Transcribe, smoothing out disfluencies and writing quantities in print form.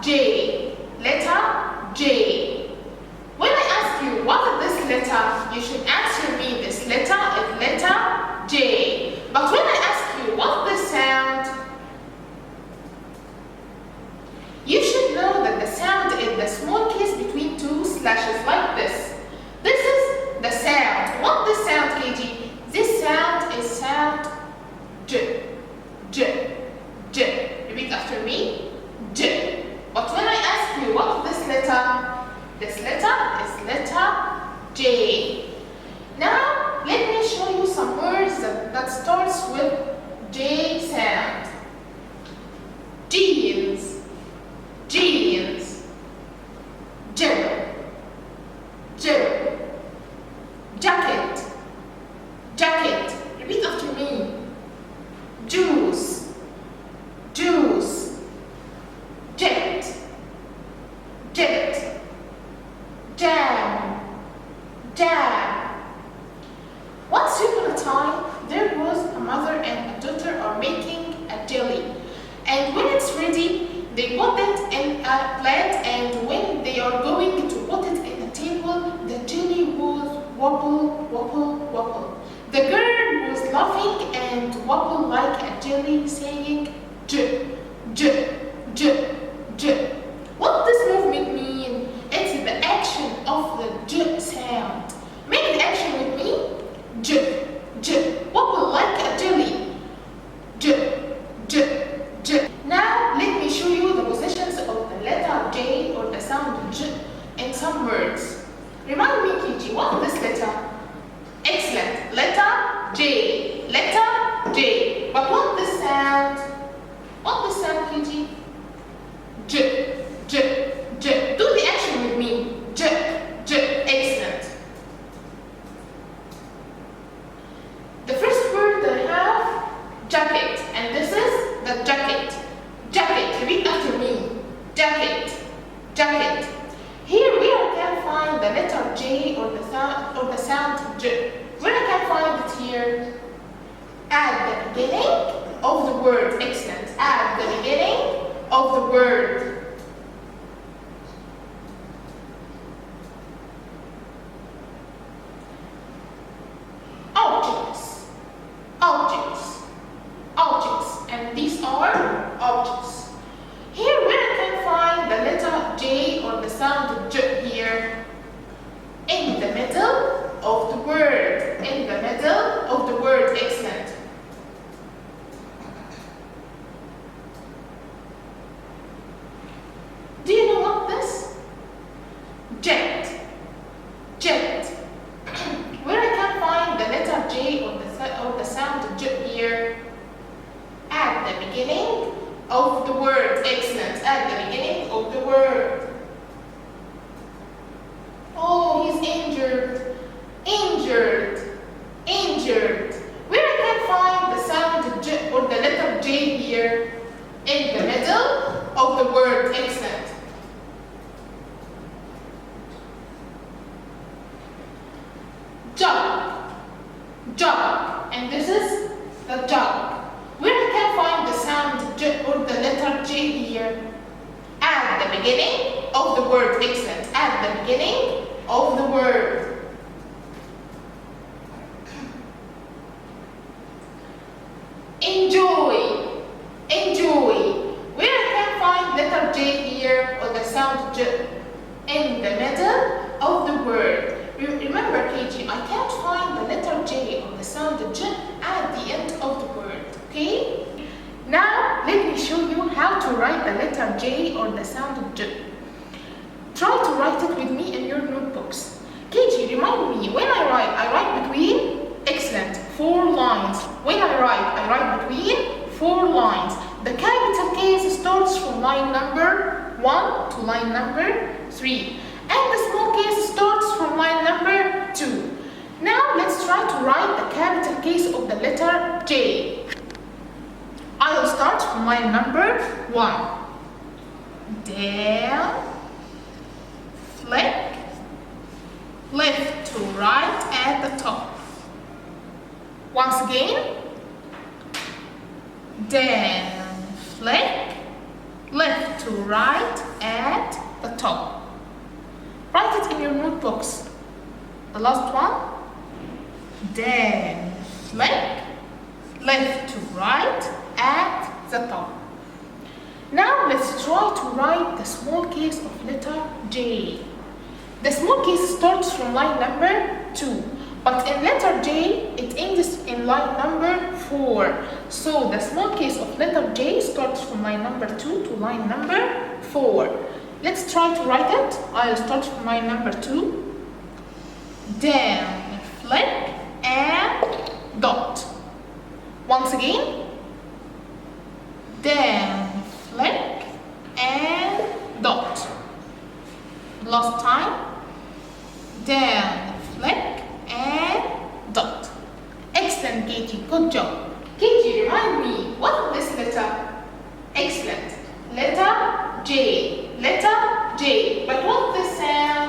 J. Letter J. When I ask you what is this letter, you should answer me this letter is letter J. But when I ask you what's this sound, you should know that the sound is the small case between two slashes like this. This is the sound. What this sound, KG? This sound is sound J. J. J. Repeat after me. J. But when I ask you what is this letter is letter J. Now let me show you some words that starts with J sound. Jeans. Jeans. Gel. Gel. Jacket. Jacket. Repeat after me. Juice. Juice. Jet. Jet. Jam. Jam. Once upon a time, there was a mother and a daughter are making a jelly. And when it's ready, they put it in a plate, and when they are going to put it in a table, the jelly was wobble, wobble, wobble. The girl was laughing and wobble like a jelly, saying J, J, J, J. What does this movement mean? It's the action of the J sound. Make the action with me. J, J. Wobble like a jelly. J, J, J. Now let me show you the positions of the letter J or the sound J in some words. Remind me, KG, what is this letter? Excellent. Letter J. Letter J. But what this sound? What this sound, KG? J. J. J. Do the action with me. J. J. Excellent. The first word I have, jacket, and this is the jacket. Jacket. Repeat after me. Jacket. Jacket. Here where I can find the letter J or the sound J. Where I can find it here? At the beginning of the word. Excellent. At the beginning of the word. Objects. Objects. Objects. And these are objects. Here where I can find the letter J or the sound J here. In the middle of the word. In the middle of the word. Excellent. Do you know what this? Jet. Jet. Where I can find the letter J or the sound J here? At the beginning of the word. Excellent. At the beginning of the word. Oh, he's injured. Injured. Injured. Where I can find the sound J or the letter J here? In the middle of the word. Excellent. Jug. Jug. And this is the jug. Where I can find the sound J or the letter J here? At the beginning of the word. Excellent. At the beginning of the word. Enjoy. Enjoy. Where I can find letter J here or the sound J? In the middle of the word. Remember, KG, I can't find the letter J or the sound J at the end of the word. Okay? Now let me show you how to write the letter J or the sound J. Try to write it with me in your notebooks. KG, remind me, when I write between, excellent, 4 lines. When I write between 4 lines. The capital case starts from line number 1 to line number 3. And the small case starts from line number 2. Now let's try to write the capital case of the letter J. I will start from line number 1. Down, flick, left to right at the top. Once again, down, flick, left to right the top. Write it in your notebooks. The last one. Then flick left to right at the top. Now let's try to write the small case of letter J. The small case starts from line number 2, but in letter J it ends in line number 4. So the small case of letter J starts from line number 2 to line number 4. Let's try to write it. I'll start from line number 2. Then flick and dot. Once again. Then flick and dot. Last time. Then flick and dot. Excellent, Katie. Good job. Katie, remind me, what is this letter? Excellent. Letter J. Letter J. But what is this sound?